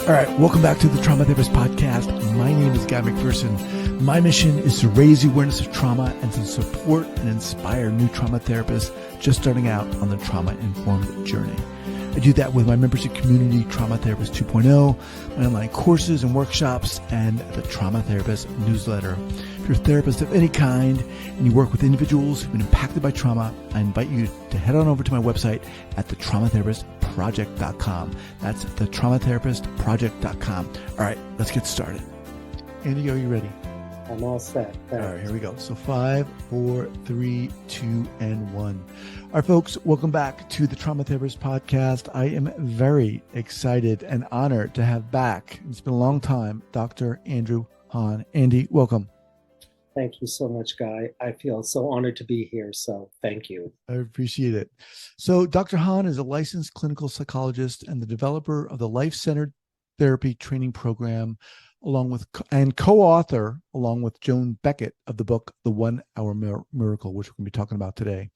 All right, welcome back to the Trauma Therapist Podcast. My name is Guy McPherson. My mission is to raise the awareness of trauma and to support and inspire new trauma therapists just starting out on the trauma-informed journey. I do that with my membership community, Trauma Therapist 2.0, my online courses and workshops, and the Trauma Therapist newsletter. If you're a therapist of any kind and you work with individuals who've been impacted by trauma, I invite you to head on over to my website at thetraumatherapistproject.com. That's thetraumatherapistproject.com. All right, let's get started. Andy, are you ready? I'm all set. Thanks. All right, here we go. So 5, 4, 3, 2, and 1. All right, folks, welcome back to the Trauma Therapist Podcast. I am very excited and honored to have back, it's been a long time, Dr. Andrew Hahn. Andy, welcome. Thank you so much, Guy. I feel so honored to be here, so thank you. I appreciate it. So Dr. Hahn is a licensed clinical psychologist and the developer of the Life-Centered Therapy Training Program, along with and co-author along with Joan Beckett of the book The 1 Hour Miracle, which we're going to be talking about today.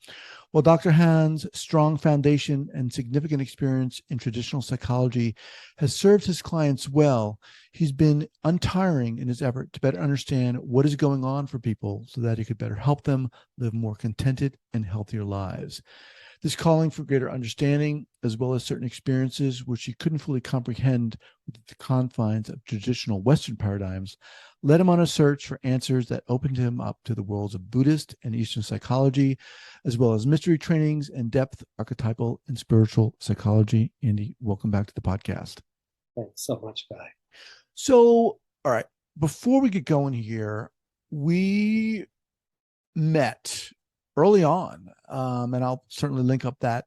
Well, Dr. Hahn's strong foundation and significant experience in traditional psychology has served his clients well. He's been untiring in his effort to better understand what is going on for people so that he could better help them live more contented and healthier lives. This calling for greater understanding, as well as certain experiences which he couldn't fully comprehend within the confines of traditional Western paradigms, led him on a search for answers that opened him up to the worlds of Buddhist and Eastern psychology, as well as mystery trainings and depth, archetypal and spiritual psychology. Andy, welcome back to the podcast. Thanks so much, Guy. So, all right, before we get going here, we met early on, and I'll certainly link up that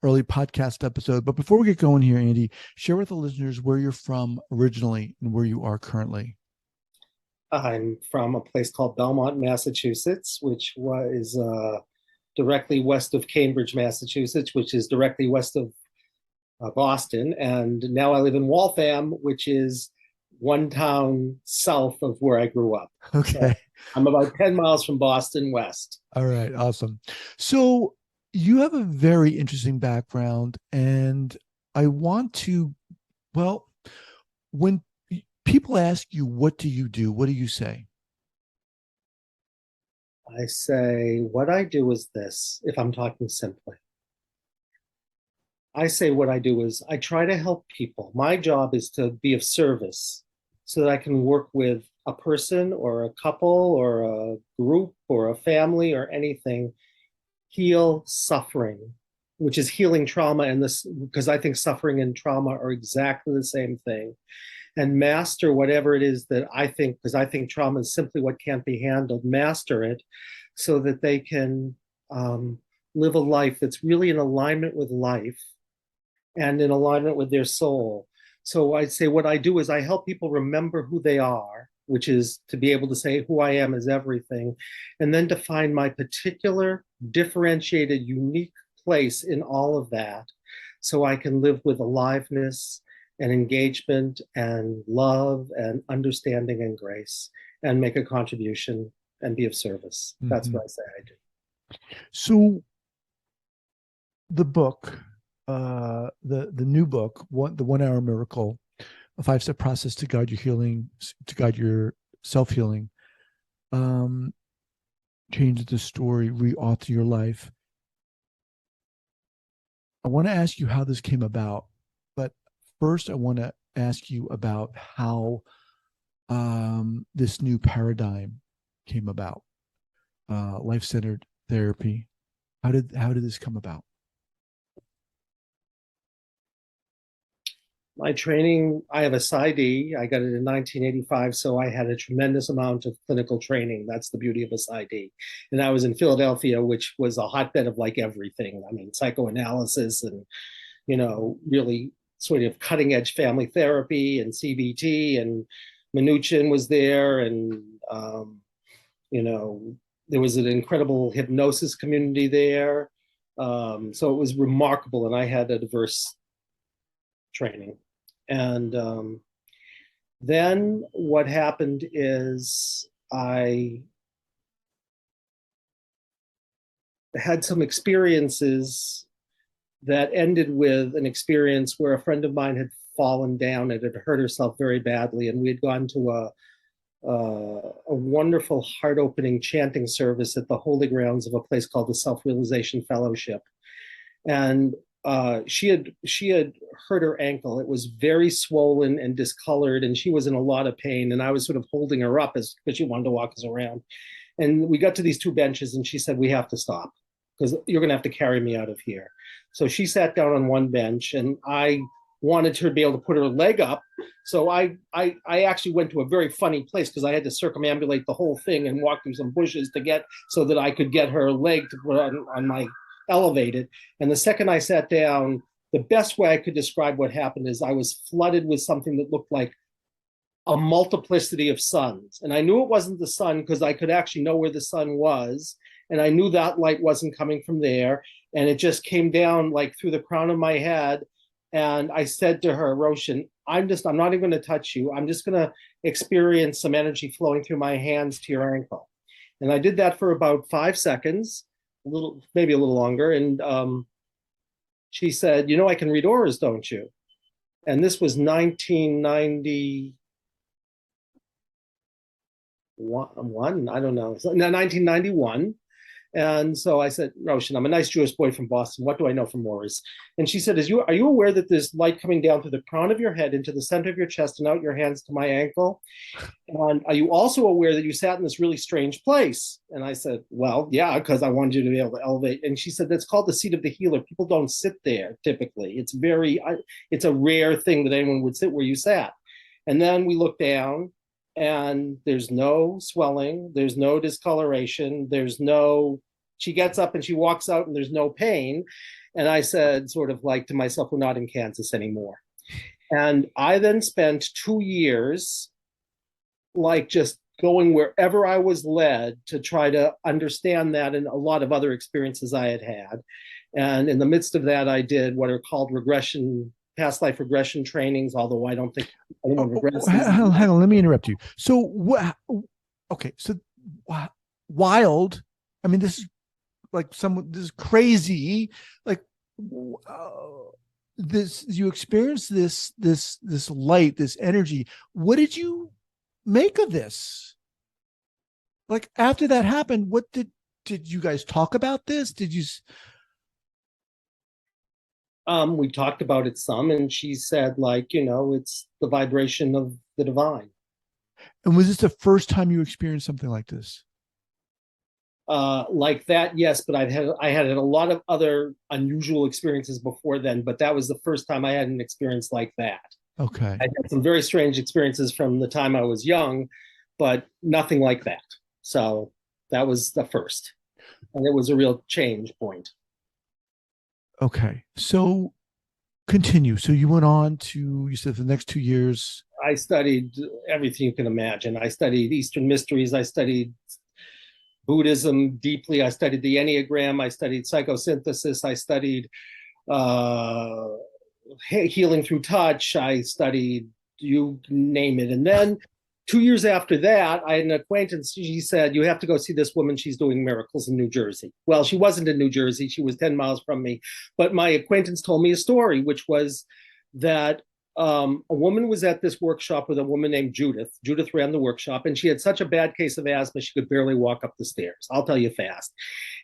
early podcast episode. But before we get going here, Andy, share with the listeners where you're from originally and where you are currently. I'm from a place called Belmont, Massachusetts, which was directly west of Cambridge, Massachusetts, which is directly west of Boston. And now I live in Waltham, which is one town south of where I grew up. Okay. So I'm about 10 miles from Boston west. All right. Awesome. So you have a very interesting background, and I want to, well, when people ask you, what do you do? What do you say? I say, what I do is this, if I'm talking simply. I say what I do is I try to help people. My job is to be of service so that I can work with a person or a couple or a group or a family or anything, heal suffering, which is healing trauma, and this, because I think suffering and trauma are exactly the same thing, and master whatever it is that I think, because I think trauma is simply what can't be handled, master it so that they can live a life that's really in alignment with life and in alignment with their soul. So I'd say what I do is I help people remember who they are, which is to be able to say who I am is everything, and then to find my particular, differentiated, unique place in all of that so I can live with aliveness and engagement and love and understanding and grace and make a contribution and be of service. Mm-hmm. That's what I say I do. So the book, the new book, The 1 Hour Miracle, a 5-step process to guide your healing, to guide your self-healing, change the story, re-author your life. I want to ask you how this came about, but first I want to ask you about how this new paradigm came about, life-centered therapy. How did this come about? My training, I have a PsyD. I got it in 1985, so I had a tremendous amount of clinical training. That's the beauty of a PsyD. And I was in Philadelphia, which was a hotbed of like everything. I mean, psychoanalysis and, really sort of cutting edge family therapy and CBT, and Mnuchin was there. And, there was an incredible hypnosis community there. So it was remarkable. And I had a diverse training. And then what happened is I had some experiences that ended with an experience where a friend of mine had fallen down and had hurt herself very badly. And we had gone to a wonderful heart-opening chanting service at the holy grounds of a place called the Self-Realization Fellowship. And she had hurt her ankle. It was very swollen and discolored, and she was in a lot of pain. And I was sort of holding her up because she wanted to walk us around. And we got to these two benches, and she said, "We have to stop because you're going to have to carry me out of here." So she sat down on one bench, and I wanted her to be able to put her leg up. So I actually went to a very funny place because I had to circumambulate the whole thing and walk through some bushes to get so that I could get her leg to put on my elevated. And the second I sat down, the best way I could describe what happened is I was flooded with something that looked like a multiplicity of suns. And I knew it wasn't the sun because I could actually know where the sun was. And I knew that light wasn't coming from there. And it just came down like through the crown of my head. And I said to her, "Roshan, I'm not even going to touch you. I'm just going to experience some energy flowing through my hands to your ankle." And I did that for about 5 seconds, maybe a little longer. And she said, "You know, I can read auras, don't you?" And this was 1991, I don't know, 1991. And so I said, "Roshan, I'm a nice Jewish boy from Boston. What do I know from auras?" And she said, are you aware that there's light coming down through the crown of your head into the center of your chest and out your hands to my ankle? And are you also aware that you sat in this really strange place? And I said, "Well, yeah, because I wanted you to be able to elevate." And she said, "That's called the seat of the healer. People don't sit there typically. It's a rare thing that anyone would sit where you sat." And then we looked down, and there's no swelling, there's no discoloration, she gets up and she walks out and there's no pain. And I said, sort of like to myself, "We're not in Kansas anymore." And I then spent 2 years like just going wherever I was led to try to understand that and a lot of other experiences I had had. And in the midst of that, I did what are called past life regression trainings, although I don't think anyone regresses. Hang on, let me interrupt you. So, wild. I mean, this is this is crazy. Like, you experienced this light, this energy. What did you make of this? Like, after that happened, what did you guys talk about this? Did you? We talked about it some, and she said, it's the vibration of the divine. And was this the first time you experienced something like this? Like that, yes, but I had a lot of other unusual experiences before then, but that was the first time I had an experience like that. Okay. I had some very strange experiences from the time I was young, but nothing like that. So that was the first, and it was a real change point. Okay. So continue. So you went on to, you said the next 2 years. I studied everything you can imagine. I studied Eastern mysteries. I studied Buddhism deeply. I studied the Enneagram. I studied psychosynthesis. I studied healing through touch. I studied, you name it. And then 2 years after that, I had an acquaintance. She said, "You have to go see this woman. She's doing miracles in New Jersey." Well, she wasn't in New Jersey. She was 10 miles from me. But my acquaintance told me a story, which was that a woman was at this workshop with a woman named Judith. Judith ran the workshop, and she had such a bad case of asthma, she could barely walk up the stairs. I'll tell you fast.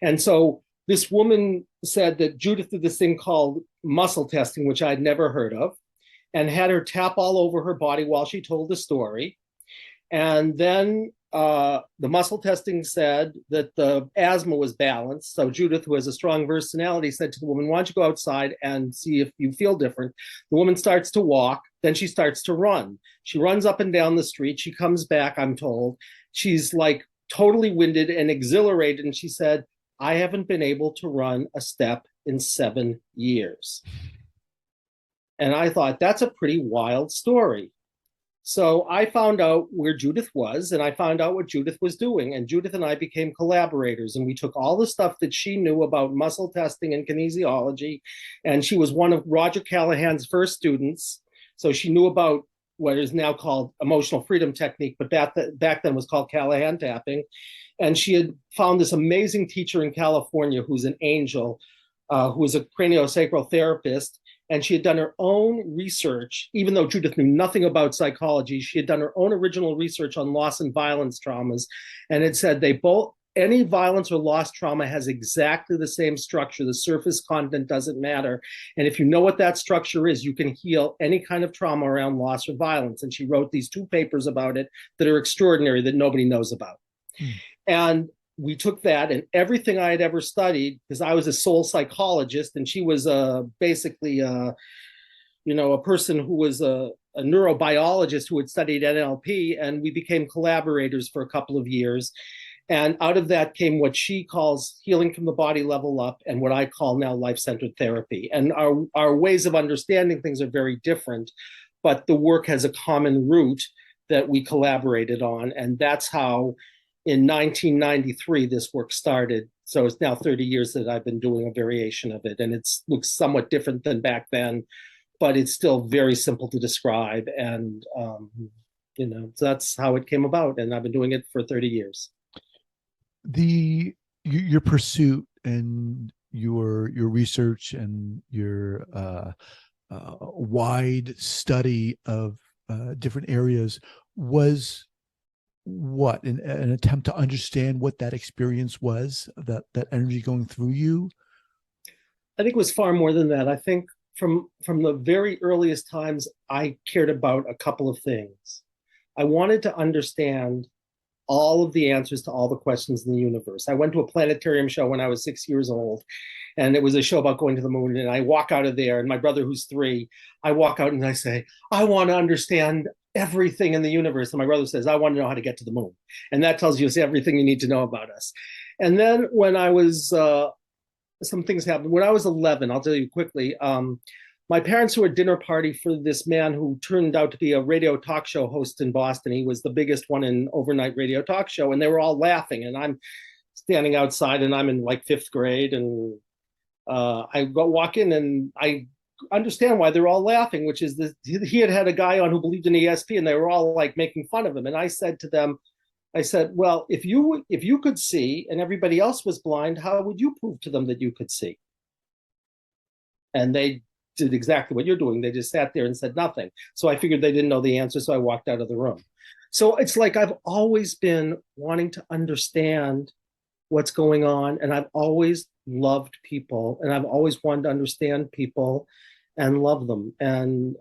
And so this woman said that Judith did this thing called muscle testing, which I'd never heard of, and had her tap all over her body while she told the story. And then the muscle testing said that the asthma was balanced. So Judith, who has a strong personality, said to the woman, "Why don't you go outside and see if you feel different?" The woman starts to walk. Then she starts to run. She runs up and down the street. She comes back, I'm told. She's like totally winded and exhilarated. And she said, "I haven't been able to run a step in 7 years." And I thought, that's a pretty wild story. So I found out where Judith was, and I found out what Judith was doing. And Judith and I became collaborators, and we took all the stuff that she knew about muscle testing and kinesiology. And she was one of Roger Callahan's first students. So she knew about what is now called emotional freedom technique, but back then was called Callahan tapping. And she had found this amazing teacher in California who's an angel, who was a craniosacral therapist. And she had done her own research, even though Judith knew nothing about psychology. She had done her own original research on loss and violence traumas. And it said any violence or loss trauma has exactly the same structure. The surface content doesn't matter. And if you know what that structure is, you can heal any kind of trauma around loss or violence. And she wrote these 2 papers about it that are extraordinary that nobody knows about. And we took that and everything I had ever studied, because I was a soul psychologist and she was basically a person who was a neurobiologist who had studied NLP, and we became collaborators for a couple of years. And out of that came what she calls healing from the body level up, and what I call now life-centered therapy. And our ways of understanding things are very different, but the work has a common root that we collaborated on. And that's how in 1993, this work started. So it's now 30 years that I've been doing a variation of it. And it looks somewhat different than back then, but it's still very simple to describe. And, so that's how it came about. And I've been doing it for 30 years. Your pursuit and your research and your wide study of different areas was what, an attempt to understand what that experience was, that energy going through you? I think it was far more than that. I think from the very earliest times, I cared about a couple of things. I wanted to understand all of the answers to all the questions in the universe. I went to a planetarium show when I was 6 years old, and it was a show about going to the moon. And I walk out of there, and my brother, who's 3, I walk out and I say, I want to understand everything in the universe. And my brother says, I want to know how to get to the moon. And that tells you everything you need to know about us. And then when I was, some things happened. When I was 11, I'll tell you quickly, my parents were at a dinner party for this man who turned out to be a radio talk show host in Boston. He was the biggest one in overnight radio talk show, and they were all laughing. And I'm standing outside, and I'm in like 5th grade, and I walk in, and I understand why they're all laughing, which is that he had a guy on who believed in ESP, and they were all like making fun of him. And I said to them, well, if you could see and everybody else was blind, how would you prove to them that you could see? And they did exactly what you're doing. They just sat there and said nothing. So I figured they didn't know the answer, so I walked out of the room. So it's like I've always been wanting to understand what's going on, and I've always loved people, and I've always wanted to understand people and love them. And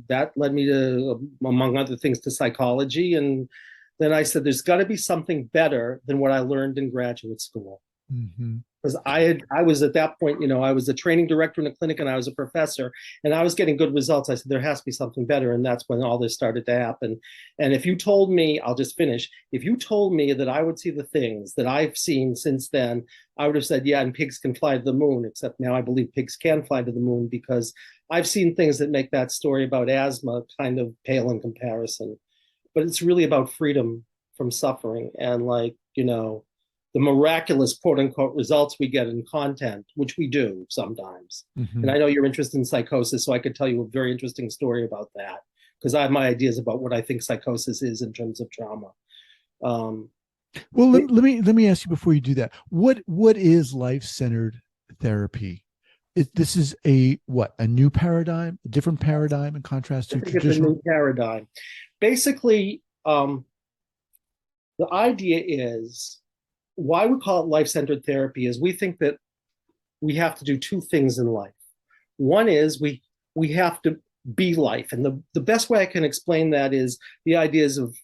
that led me to, among other things, to psychology. And then I said, there's got to be something better than what I learned in graduate school. Because I was at that point, I was a training director in a clinic, and I was a professor, and I was getting good results. I said, there has to be something better. And that's when all this started to happen. And if you told me, I'll just finish, if you told me that I would see the things that I've seen since then, I would have said, yeah, and pigs can fly to the moon, except now I believe pigs can fly to the moon, because I've seen things that make that story about asthma kind of pale in comparison. But it's really about freedom from suffering and, the miraculous quote unquote results we get in content, which we do sometimes. And I know you're interested in psychosis, so I could tell you a very interesting story about that, because I have my ideas about what I think psychosis is in terms of trauma. Well, let me ask you before you do that. What is life-centered therapy? This is a new paradigm, a different paradigm in contrast to traditional? It's a new paradigm. Basically, the idea is, why we call it life-centered therapy is we think that we have to do 2 things in life. One is we have to be life. And the best way I can explain that is the ideas of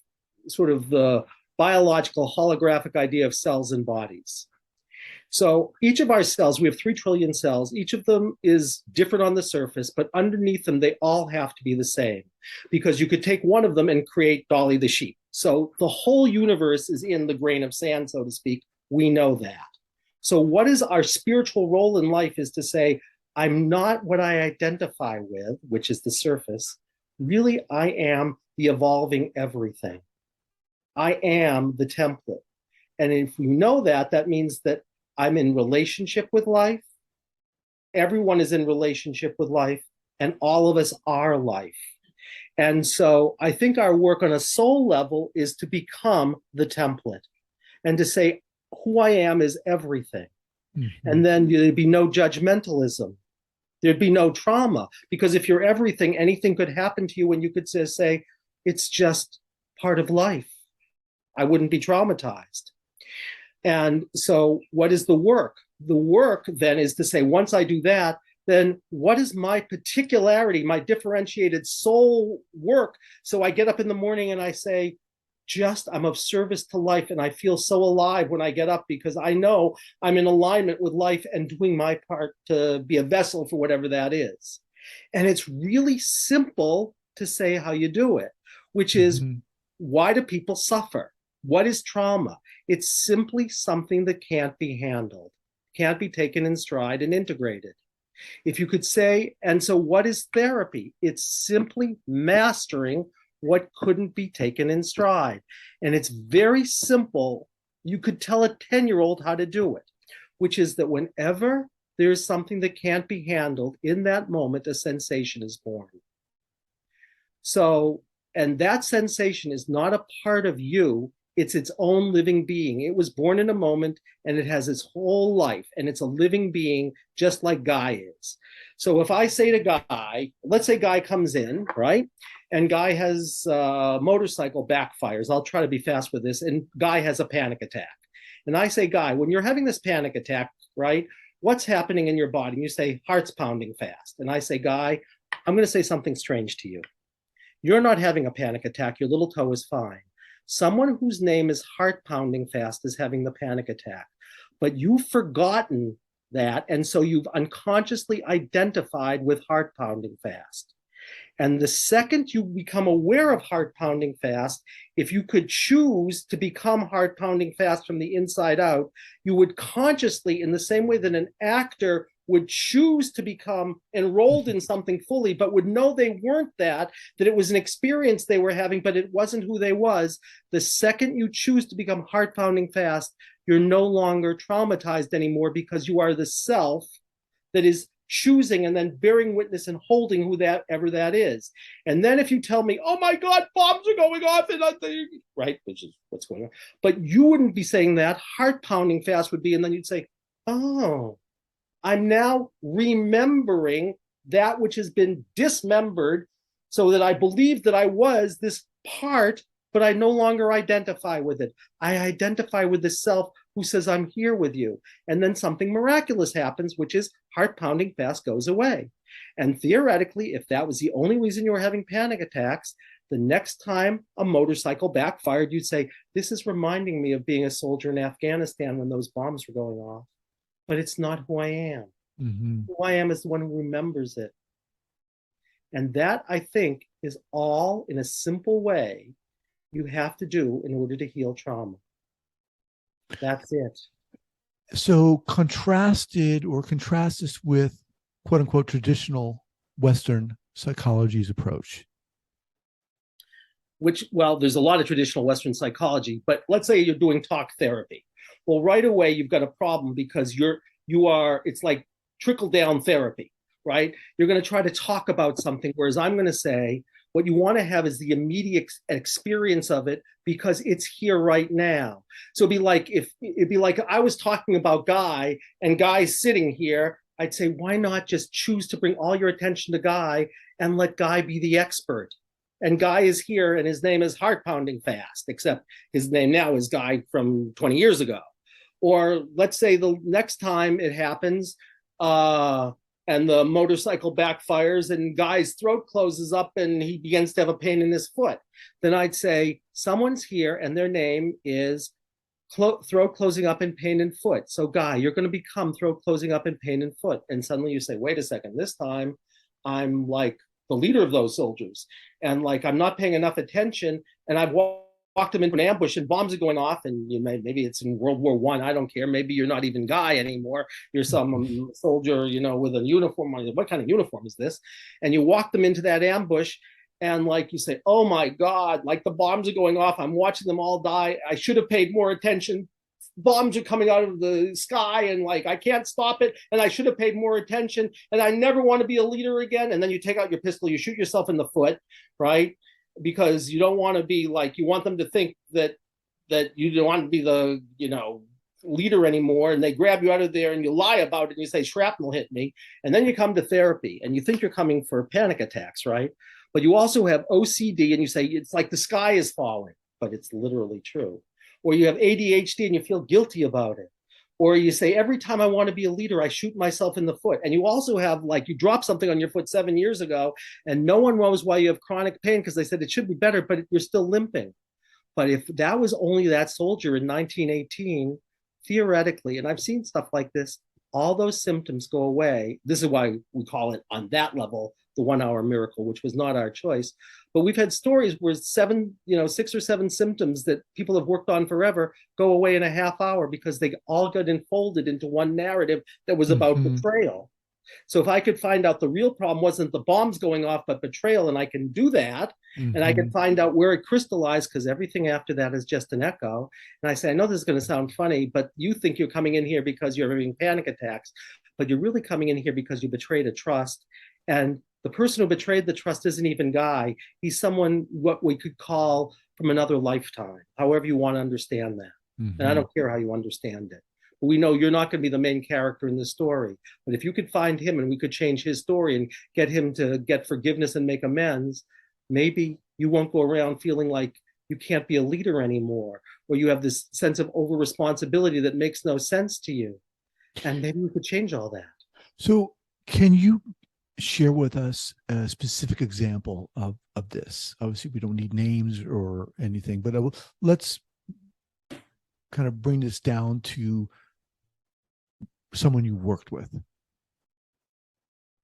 sort of the biological holographic idea of cells and bodies. So each of our cells, we have 3 trillion cells. Each of them is different on the surface, but underneath them, they all have to be the same, because you could take one of them and create Dolly the sheep. So the whole universe is in the grain of sand, so to speak. We know that. So what is our spiritual role in life is to say, I'm not what I identify with, which is the surface. Really, I am the evolving everything. I am the template. And if we know that, that means that I'm in relationship with life. Everyone is in relationship with life, and all of us are life. And so I think our work on a soul level is to become the template and to say, who I am is everything. And then there'd be no judgmentalism. There'd be no trauma, because if you're everything, anything could happen to you, and you could say, it's just part of life. I wouldn't be traumatized. And so what is the work? The work then is to say, once I do that, then what is my particularity, my differentiated soul work? So I get up in the morning and I say, I'm of service to life, and I feel so alive when I get up, because I know I'm in alignment with life and doing my part to be a vessel for whatever that is. And it's really simple to say how you do it, which is, why do people suffer? What is trauma? It's simply something that can't be handled, can't be taken in stride and integrated. If you could say, and so what is therapy? It's simply mastering what couldn't be taken in stride. And it's very simple. You could tell a 10-year-old how to do it, which is that whenever there's something that can't be handled, in that moment, a sensation is born. So, and that sensation is not a part of you. It's its own living being. It was born in a moment, and it has its whole life, and it's a living being, just like Guy is. So if I say to Guy, let's say Guy comes in, right? And Guy has motorcycle backfires. I'll try to be fast with this. And Guy has a panic attack. And I say, Guy, when you're having this panic attack, right, what's happening in your body? And you say, heart's pounding fast. And I say, Guy, I'm going to say something strange to you. You're not having a panic attack. Your little toe is fine. Someone whose name is heart pounding fast is having the panic attack. But you've forgotten that. And so you've unconsciously identified with heart pounding fast. And the second you become aware of heart pounding fast, if you could choose to become heart pounding fast from the inside out, you would consciously, in the same way that an actor would choose to become enrolled in something fully, but would know they weren't that it was an experience they were having, but it wasn't who they was. The second you choose to become heart pounding fast, you're no longer traumatized anymore, because you are the self that is choosing and then bearing witness and holding who that ever that is. And then if you tell me, oh my God, bombs are going off, and right, which is what's going on, but you wouldn't be saying that. Heart pounding fast would be, and then you'd say, oh, I'm now remembering that which has been dismembered, so that I believe that I was this part, but I no longer identify with it. I identify with the self who says, I'm here with you. And then something miraculous happens, which is heart pounding fast goes away. And theoretically, if that was the only reason you were having panic attacks, the next time a motorcycle backfired, you'd say, this is reminding me of being a soldier in Afghanistan when those bombs were going off. But it's not who I am. Who I am is the one who remembers it. And that, I think, is all, in a simple way, you have to do in order to heal trauma. That's it. So contrast this with, quote unquote, traditional Western psychology's approach. Which, well, there's a lot of traditional Western psychology, but let's say you're doing talk therapy. Well, right away, you've got a problem, because it's like trickle down therapy, right? You're going to try to talk about something, whereas I'm going to say, what you want to have is the immediate experience of it, because it's here right now. So it'd be like I was talking about Guy, and Guy's sitting here. I'd say, why not just choose to bring all your attention to Guy and let Guy be the expert? And Guy is here, and his name is heart pounding fast, except his name now is Guy from 20 years ago. Or let's say the next time it happens, and the motorcycle backfires and Guy's throat closes up and he begins to have a pain in his foot. Then I'd say, someone's here and their name is throat closing up and pain in foot. So Guy, you're going to become throat closing up and pain in foot. And suddenly you say, wait a second, this time I'm like the leader of those soldiers. And like, I'm not paying enough attention, and I've walked them into an ambush and bombs are going off, and maybe it's in World War I don't care, maybe you're not even Guy anymore, you're some soldier with a uniform. What kind of uniform is this? And you walk them into that ambush, and like you say, oh my God, like the bombs are going off, I'm watching them all die, I should have paid more attention, bombs are coming out of the sky, and like I can't stop it, and I should have paid more attention, and I never want to be a leader again. And then you take out your pistol, you shoot yourself in the foot, right? Because you don't want to be like, you want them to think that you don't want to be the leader anymore, and they grab you out of there and you lie about it and you say shrapnel hit me, and then you come to therapy and you think you're coming for panic attacks, right? But you also have OCD and you say it's like the sky is falling, but it's literally true. Or you have ADHD and you feel guilty about it. Or you say, every time I want to be a leader, I shoot myself in the foot. And you also have, like, you dropped something on your foot 7 years ago, and no one knows why you have chronic pain because they said it should be better, but you're still limping. But if that was only that soldier in 1918, theoretically, and I've seen stuff like this, all those symptoms go away. This is why we call it, on that level, the 1 hour miracle, which was not our choice. But we've had stories where 6 or 7 symptoms that people have worked on forever go away in a half hour because they all got enfolded into one narrative that was about betrayal. So if I could find out the real problem wasn't the bombs going off, but betrayal, and I can do that, and I can find out where it crystallized, because everything after that is just an echo. And I say, I know this is going to sound funny, but you think you're coming in here because you're having panic attacks, but you're really coming in here because you betrayed a trust. And the person who betrayed the trust isn't even Guy. He's someone what we could call from another lifetime, however you want to understand that. And I don't care how you understand it. But we know you're not going to be the main character in the story. But if you could find him and we could change his story and get him to get forgiveness and make amends, maybe you won't go around feeling like you can't be a leader anymore, or you have this sense of over responsibility that makes no sense to you. And maybe we could change all that. So can you share with us a specific example of this? Obviously, we don't need names or anything, but let's kind of bring this down to someone you worked with.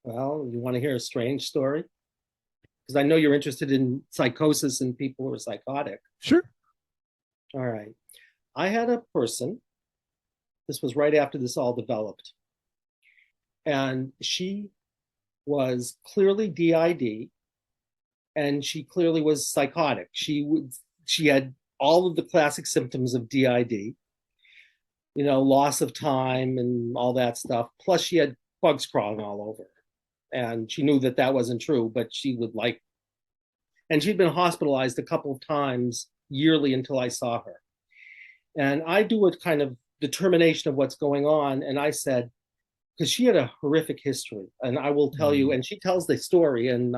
Well, you want to hear a strange story? Because I know you're interested in psychosis and people who are psychotic. Sure. All right. I had a person, this was right after this all developed, and she was clearly DID, and she clearly was psychotic. She had all of the classic symptoms of DID, loss of time and all that stuff. Plus she had bugs crawling all over her. And she knew that wasn't true, but she would and she'd been hospitalized a couple of times yearly until I saw her. And I do a kind of determination of what's going on. And I said, because she had a horrific history, and I will tell you, and she tells the story, and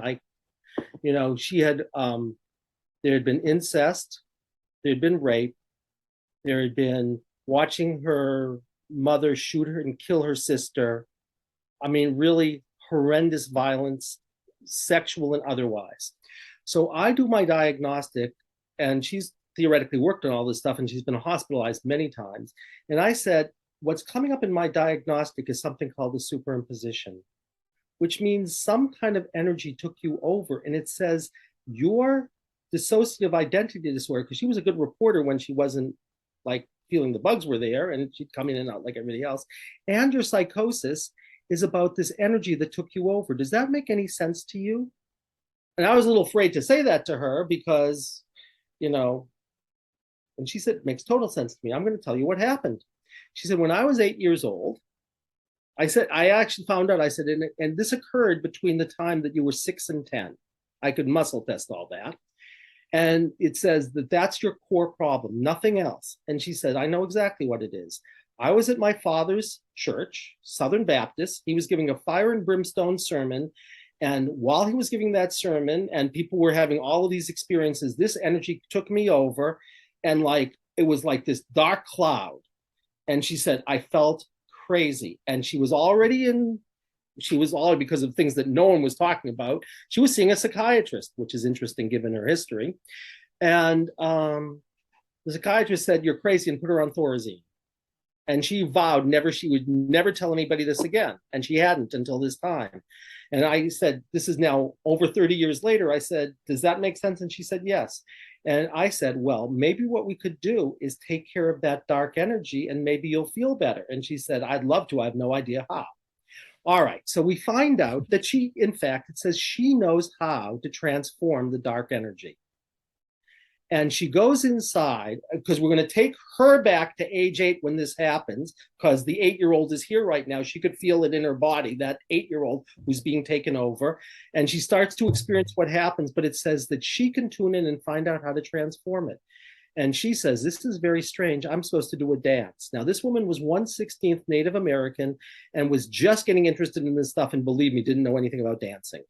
she had, there had been incest, there had been rape, there had been watching her mother shoot her and kill her sister. I mean, really horrendous violence, sexual and otherwise. So I do my diagnostic, and she's theoretically worked on all this stuff, and she's been hospitalized many times. And I said, what's coming up in my diagnostic is something called the superimposition, which means some kind of energy took you over. And it says your dissociative identity disorder, because she was a good reporter when she wasn't feeling the bugs were there, and she'd come in and out like everybody else. And your psychosis is about this energy that took you over. Does that make any sense to you? And I was a little afraid to say that to her because, and she said, it makes total sense to me. I'm going to tell you what happened. She said, when I was 8 years old, I actually found out, I said, and this occurred between the time that you were 6 and 10. I could muscle test all that. And it says that's your core problem, nothing else. And she said, I know exactly what it is. I was at my father's church, Southern Baptist. He was giving a fire and brimstone sermon. And while he was giving that sermon and people were having all of these experiences, this energy took me over. And it was like this dark cloud. And she said, I felt crazy. And she was already because of things that no one was talking about. She was seeing a psychiatrist, which is interesting given her history. And the psychiatrist said, you're crazy, and put her on Thorazine. And she vowed she would never tell anybody this again. And she hadn't until this time. And I said, this is now over 30 years later. I said, does that make sense? And she said, yes. And I said, well, maybe what we could do is take care of that dark energy and maybe you'll feel better. And she said, I'd love to. I have no idea how. All right. So we find out that she, in fact, it says she knows how to transform the dark energy. And she goes inside because we're going to take her back to age 8 when this happens, because the 8-year-old is here right now. She could feel it in her body, that 8-year-old who's being taken over. And she starts to experience what happens, but it says that she can tune in and find out how to transform it. And she says, this is very strange. I'm supposed to do a dance. Now, this woman was 1/16th Native American and was just getting interested in this stuff. And believe me, didn't know anything about dancing.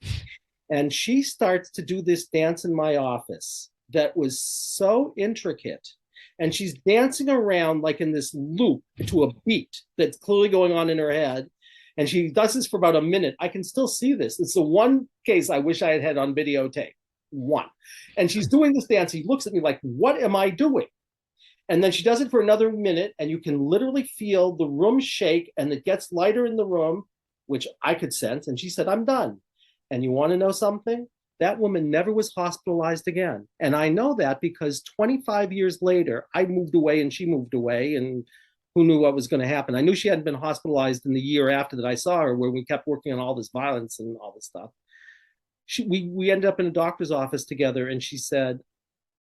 And she starts to do this dance in my office that was so intricate. And she's dancing around like in this loop to a beat that's clearly going on in her head. And she does this for about a minute. I can still see this. It's the one case I wish I had had on videotape. One. And she's doing this dance. He looks at me like, what am I doing? And then she does it for another minute, and you can literally feel the room shake, and it gets lighter in the room, which I could sense. And she said, I'm done. And you want to know something? That woman never was hospitalized again. And I know that because 25 years later, I moved away and she moved away, and who knew what was going to happen? I knew she hadn't been hospitalized in the year after that I saw her, where we kept working on all this violence and all this stuff. We ended up in a doctor's office together, and she said,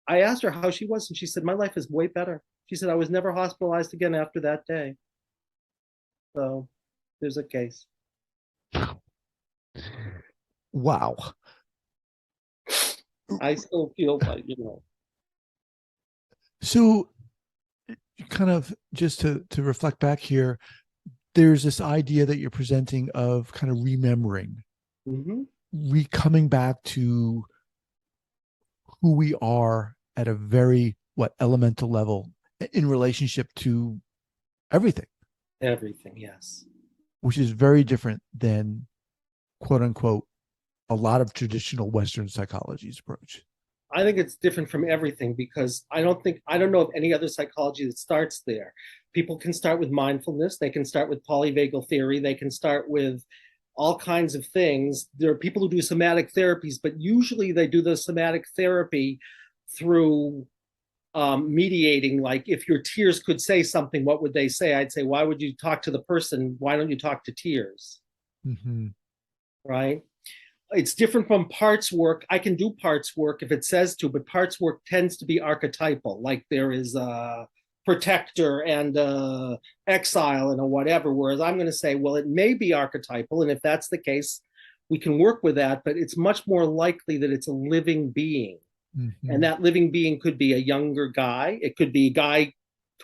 I asked her how she was, and she said, my life is way better. She said, I was never hospitalized again after that day. So there's a case. Wow. I still feel like, So kind of just to reflect back here, there's this idea that you're presenting of kind of remembering, coming back to who we are at a very elemental level in relationship to everything. Everything, yes. Which is very different than, quote unquote, a lot of traditional Western psychology's approach. I think it's different from everything because I don't know of any other psychology that starts there. People can start with mindfulness. They can start with polyvagal theory. They can start with all kinds of things. There are people who do somatic therapies, but usually they do the somatic therapy through mediating. Like, if your tears could say something, what would they say? I'd say, why would you talk to the person? Why don't you talk to tears? Right? It's different from parts work. I can do parts work if it says to, but parts work tends to be archetypal. Like there is a protector and a exile and a whatever, whereas I'm going to say, well, it may be archetypal. And if that's the case, we can work with that, but it's much more likely that it's a living being. And that living being could be a younger guy. It could be a guy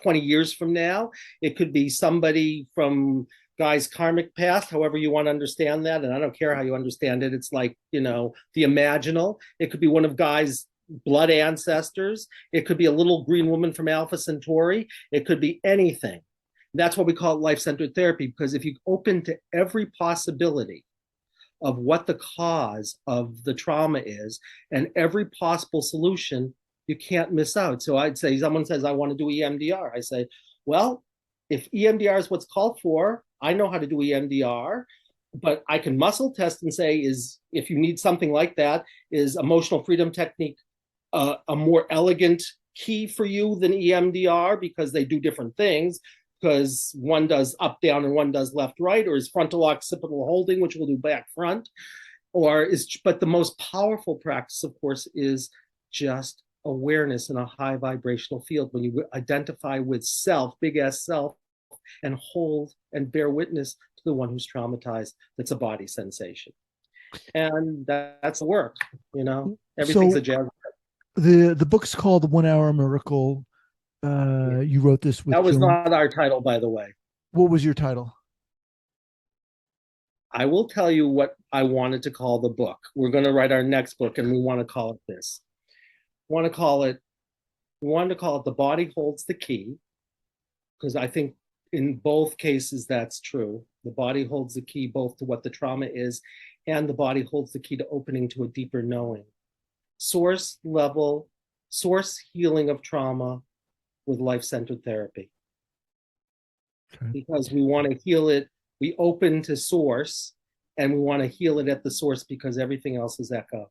20 years from now. It could be somebody from guy's karmic past, however you want to understand that. And I don't care how you understand it. It's like, the imaginal. It could be one of guy's blood ancestors. It could be a little green woman from Alpha Centauri. It could be anything. That's what we call it life-centered therapy, because if you open to every possibility of what the cause of the trauma is and every possible solution, you can't miss out. So I'd say, someone says, I want to do EMDR. I say, well, if EMDR is what's called for, I know how to do EMDR, but I can muscle test and say, if you need something like that, is emotional freedom technique a more elegant key for you than EMDR, because they do different things, because one does up, down, and one does left, right, or is frontal occipital holding, which we'll do back, front, but the most powerful practice, of course, is just awareness in a high vibrational field. When you identify with self, big S self, and hold and bear witness to the one who's traumatized, that's a body sensation. And that's the work, everything's a jazz. The book's called The 1 Hour Miracle. You wrote this with That was not our title, by the way. What was your title? I will tell you what I wanted to call the book. We're going to write our next book, and we want to call it this. We wanted to call it The Body Holds the Key, because I think in both cases that's true. The body holds the key both to what the trauma is, and the body holds the key to opening to a deeper knowing. Source healing of trauma with life-centered therapy. Okay. Because we want to heal it, we open to source, and we want to heal it at the source, because everything else is echo.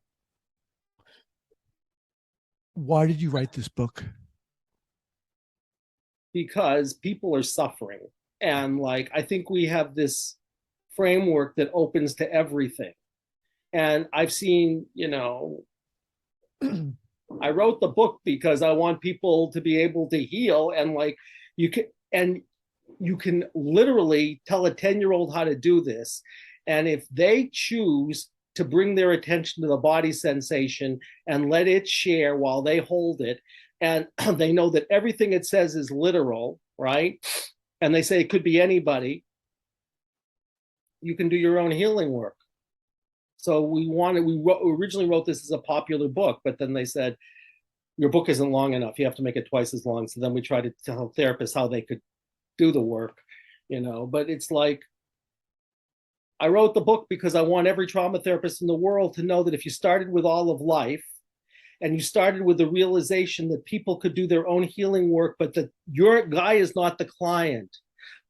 Why did you write this book? Because people are suffering. And I think we have this framework that opens to everything. And I've seen, I wrote the book because I want people to be able to heal, and you can literally tell a 10-year-old how to do this. And if they choose to bring their attention to the body sensation and let it share while they hold it, and they know that everything it says is literal, right? And they say it could be anybody. You can do your own healing work. So we originally wrote this as a popular book, but then they said, your book isn't long enough. You have to make it twice as long. So then we tried to tell therapists how they could do the work, but it's like, I wrote the book because I want every trauma therapist in the world to know that if you started with all of life and you started with the realization that people could do their own healing work, but that your guy is not the client.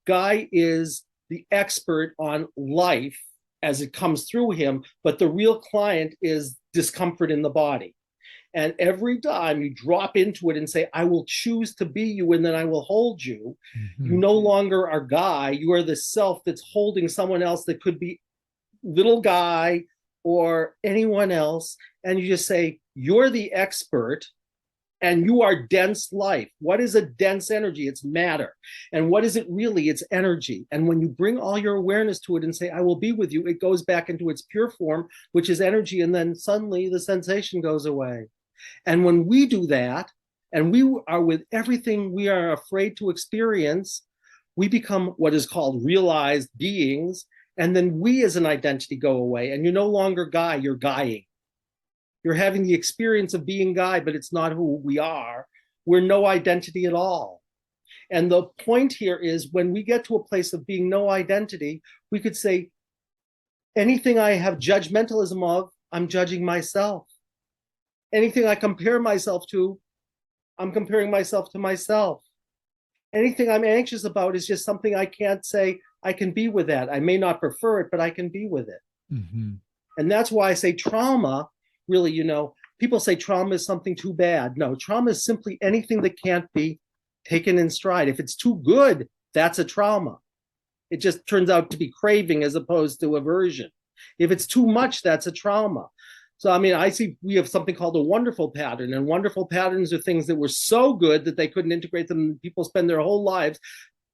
Guy is the expert on life as it comes through him, but the real client is discomfort in the body. And every time you drop into it and say, I will choose to be you and then I will hold you, you no longer are Guy. You are the self that's holding someone else that could be little Guy or anyone else. And you just say, you're the expert and you are dense life. What is a dense energy? It's matter. And what is it really? It's energy. And when you bring all your awareness to it and say, I will be with you, it goes back into its pure form, which is energy. And then suddenly the sensation goes away. And when we do that, and we are with everything we are afraid to experience, we become what is called realized beings. And then we as an identity go away. And you're no longer Guy, you're Guying. You're having the experience of being Guy, but it's not who we are. We're no identity at all. And the point here is when we get to a place of being no identity, we could say, anything I have judgmentalism of, I'm judging myself. Anything I compare myself to, I'm comparing myself to myself. Anything I'm anxious about is just something I can't say, I can be with that. I may not prefer it, but I can be with it. Mm-hmm. And that's why I say trauma, really, people say trauma is something too bad. No, trauma is simply anything that can't be taken in stride. If it's too good, that's a trauma. It just turns out to be craving as opposed to aversion. If it's too much, that's a trauma. So, I see we have something called a wonderful pattern, and wonderful patterns are things that were so good that they couldn't integrate them. People spend their whole lives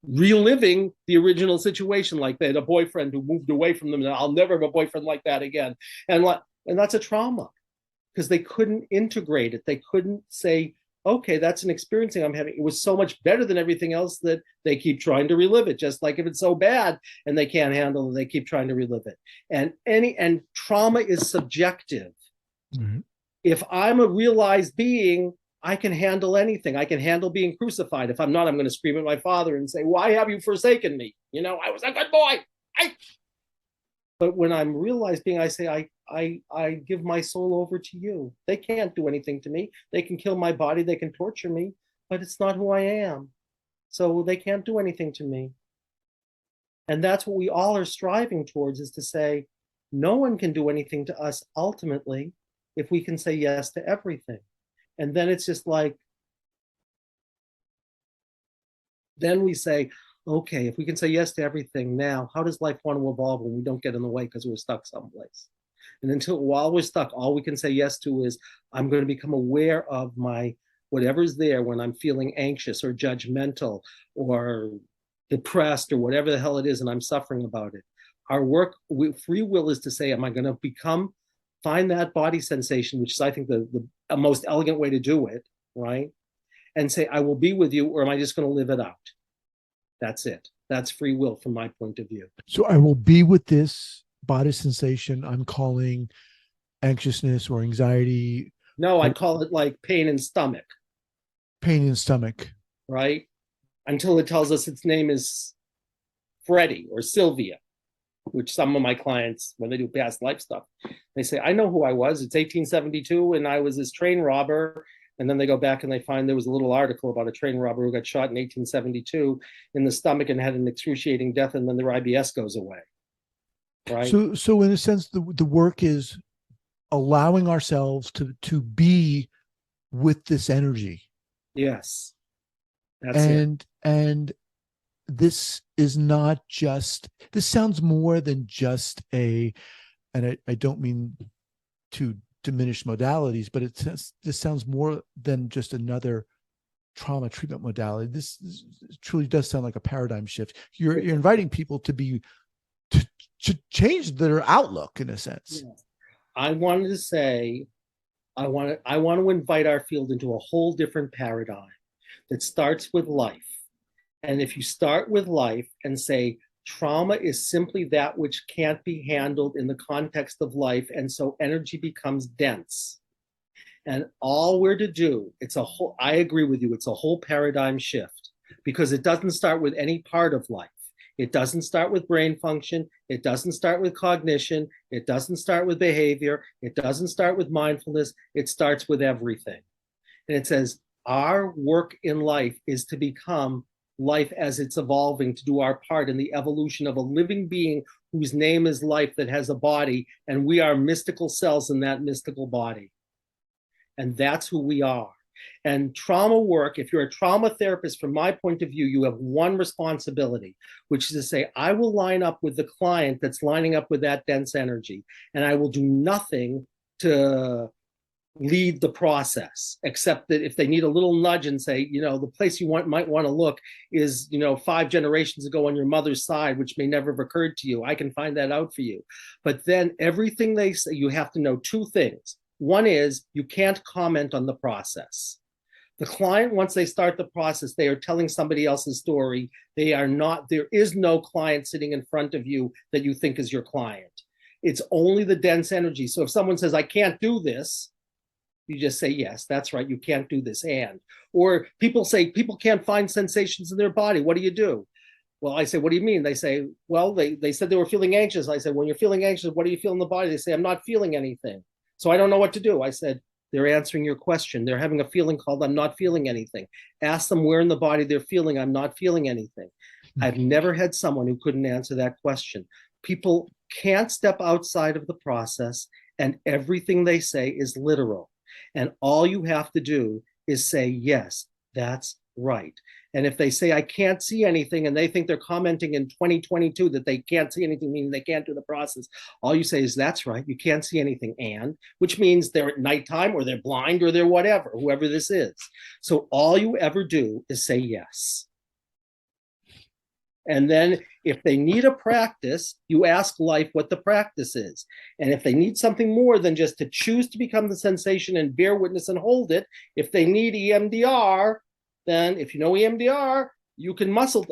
reliving the original situation, like they had a boyfriend who moved away from them, and I'll never have a boyfriend like that again. And that's a trauma because they couldn't integrate it. They couldn't say, okay, that's an experiencing I'm having. It was so much better than everything else that they keep trying to relive it. Just like if it's so bad and they can't handle it, they keep trying to relive it. And trauma is subjective. Mm-hmm. If I'm a realized being, I can handle anything. I can handle being crucified. If I'm not, I'm going to scream at my father and say, why have you forsaken me? I was a good boy. But when I'm realized being, I say, I give my soul over to you. They can't do anything to me. They can kill my body. They can torture me, but it's not who I am. So they can't do anything to me. And that's what we all are striving towards, is to say, no one can do anything to us ultimately if we can say yes to everything. And then it's just like, then we say, okay, if we can say yes to everything now, how does life want to evolve when we don't get in the way because we're stuck someplace? And while we're stuck, all we can say yes to is, I'm going to become aware of my whatever's there when I'm feeling anxious or judgmental or depressed or whatever the hell it is, and I'm suffering about it. Our work with free will is to say, am I going to find that body sensation, which is, I think, the most elegant way to do it, right? And say, I will be with you, or am I just going to live it out? That's it. That's free will from my point of view. So I will be with this body sensation I'm calling anxiousness or anxiety. No, I call it like pain in stomach. Pain in stomach. Right? Until it tells us its name is Freddie or Sylvia, which some of my clients, when they do past life stuff, they say, I know who I was. It's 1872 and I was this train robber. And then they go back and they find there was a little article about a train robber who got shot in 1872 in the stomach and had an excruciating death, and then their IBS goes away. Right. So in a sense, the work is allowing ourselves to be with this energy. Yes. That's it. And this is not just, this sounds more than just and I don't mean to diminish modalities, but this sounds more than just another trauma treatment modality. This truly does sound like a paradigm shift. You're inviting people to change their outlook in a sense. Yeah. I wanted to say, I want to invite our field into a whole different paradigm that starts with life. And if you start with life and say trauma is simply that which can't be handled in the context of life, and so energy becomes dense. And all we're to do, I agree with you, it's a whole paradigm shift, because it doesn't start with any part of life. It doesn't start with brain function. It doesn't start with cognition. It doesn't start with behavior. It doesn't start with mindfulness. It starts with everything. And it says our work in life is to become life as it's evolving, to do our part in the evolution of a living being whose name is life, that has a body, and we are mystical cells in that mystical body. And that's who we are. And trauma work, if you're a trauma therapist, from my point of view, you have one responsibility, which is to say, I will line up with the client that's lining up with that dense energy, and I will do nothing to lead the process, except that if they need a little nudge and say, the place you might want to look is, 5 generations ago on your mother's side, which may never have occurred to you. I can find that out for you. But then everything they say, you have to know 2 things. One is you can't comment on the process. The client, once they start the process, they are telling somebody else's story. There is no client sitting in front of you that you think is your client. It's only the dense energy. So if someone says, I can't do this, you just say, yes, that's right, you can't do this. Or people say, people can't find sensations in their body. What do you do? Well, I say, what do you mean? They say, well, they said they were feeling anxious. I said, when you're feeling anxious, what do you feel in the body? They say, I'm not feeling anything. So I don't know what to do. I said, they're answering your question. They're having a feeling called, I'm not feeling anything. Ask them where in the body they're feeling, I'm not feeling anything. I've never had someone who couldn't answer that question. People can't step outside of the process, and everything they say is literal. And all you have to do is say, yes, that's right. And if they say, I can't see anything, and they think they're commenting in 2022 that they can't see anything, meaning they can't do the process, all you say is, that's right, you can't see anything, which means they're at nighttime, or they're blind, or they're whatever, whoever this is. So all you ever do is say yes. And then if they need a practice, you ask life what the practice is. And if they need something more than just to choose to become the sensation and bear witness and hold it, if they need EMDR, then if you know EMDR, you can muscle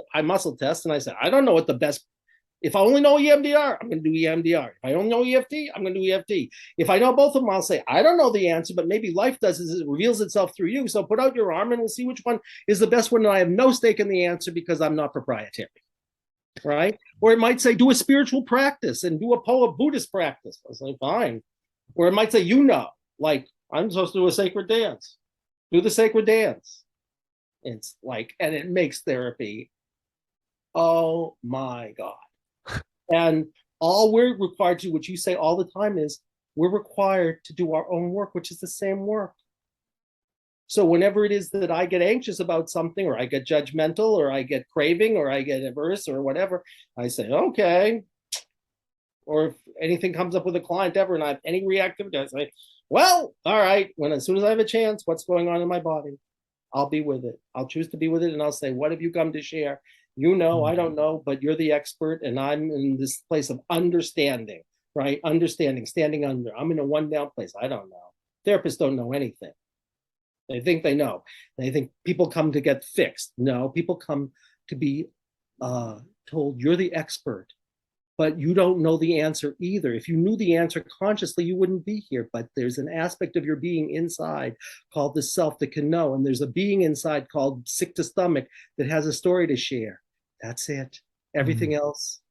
test. And I said, I don't know what the best, if I only know EMDR, I'm going to do EMDR. If I don't know EFT, I'm going to do EFT. If I know both of them, I'll say, I don't know the answer, but maybe life does is it reveals itself through you. So put out your arm and we'll see which one is the best one. And I have no stake in the answer because I'm not proprietary. Right? Or it might say, do a spiritual practice and do a Buddhist practice. I say, fine. Or it might say, like, I'm supposed to do a sacred dance. Do the sacred dance. It's like, and it makes therapy, oh my God. And all we're required to, which you say all the time, is we're required to do our own work, which is the same work. So whenever it is that I get anxious about something, or I get judgmental, or I get craving, or I get averse, or whatever, I say, okay. Or if anything comes up with a client ever and I have any reactivity, I say, well, all right, as soon as I have a chance, what's going on in my body? I'll be with it. I'll choose to be with it, and I'll say, what have you come to share? I don't know, but you're the expert, and I'm in this place of understanding, right? Understanding, standing under. I'm in a one down place. I don't know. Therapists don't know anything. They think they know. They think people come to get fixed. No, people come to be told, you're the expert, but you don't know the answer either. If you knew the answer consciously, you wouldn't be here. But there's an aspect of your being inside called the self that can know. And there's a being inside called sick to stomach that has a story to share. That's it. Everything else.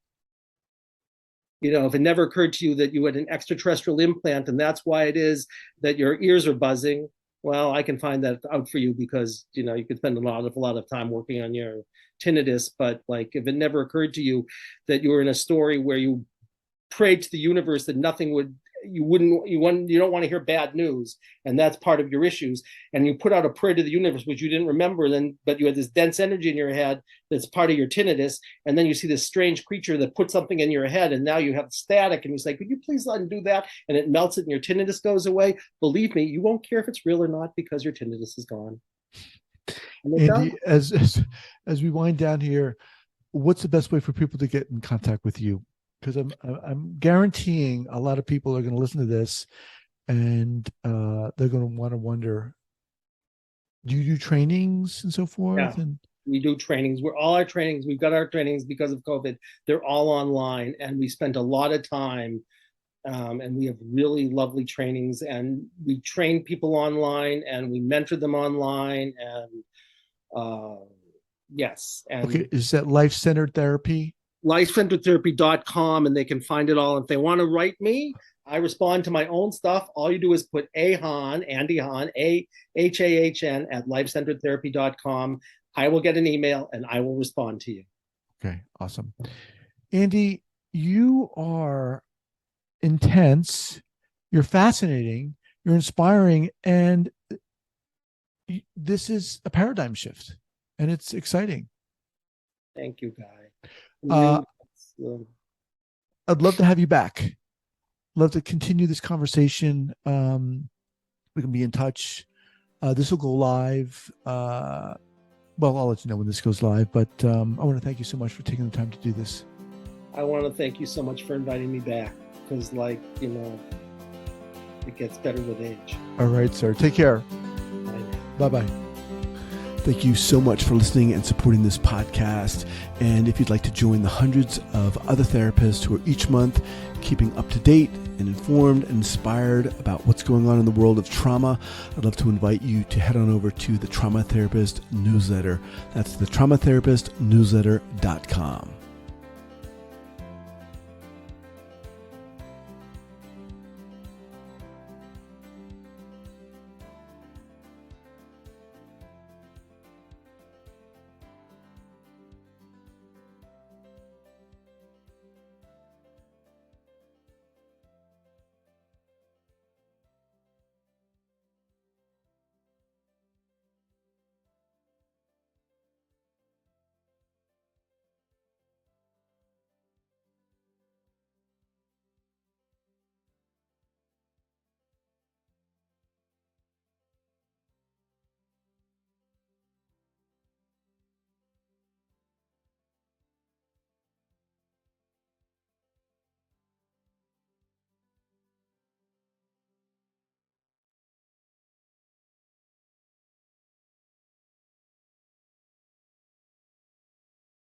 If it never occurred to you that you had an extraterrestrial implant and that's why it is that your ears are buzzing, well, I can find that out for you because, you could spend a lot of time working on your tinnitus. But like, if it never occurred to you that you were in a story where you prayed to the universe that you don't want to hear bad news, and that's part of your issues, and you put out a prayer to the universe which you didn't remember, but you had this dense energy in your head that's part of your tinnitus, and then you see this strange creature that puts something in your head, and now you have static, and you say, could you please undo that? And it melts it and your tinnitus goes away. Believe me, you won't care if it's real or not because your tinnitus is gone. Andy, as we wind down here, what's the best way for people to get in contact with you? Because I'm guaranteeing a lot of people are going to listen to this and they're going to want to wonder, do you do trainings and so forth? Yeah. And We do trainings. We've got our trainings because of COVID. They're all online, and we spent a lot of time, and we have really lovely trainings, and we train people online, and we mentor them online, and yes. And okay, is that life-centered therapy? lifecenteredtherapy.com, and they can find it all. If they want to write me, I respond to my own stuff. All you do is put Hahn, Andy Hahn, Hahn at lifecenteredtherapy.com. I will get an email and I will respond to you. Okay, awesome. Andy, you are intense, you're fascinating, you're inspiring, and this is a paradigm shift, and it's exciting. Thank you, Guy. I'd love to have you back. Love to continue this conversation. We can be in touch. This will go live. Well, I'll let you know when this goes live, but I want to thank you so much for taking the time to do this. I want to thank you so much for inviting me back, because it gets better with age. All right, sir. Take care. Bye-bye. Thank you so much for listening and supporting this podcast. And if you'd like to join the hundreds of other therapists who are each month keeping up to date and informed and inspired about what's going on in the world of trauma, I'd love to invite you to head on over to the Trauma Therapist newsletter. That's the traumatherapistnewsletter.com.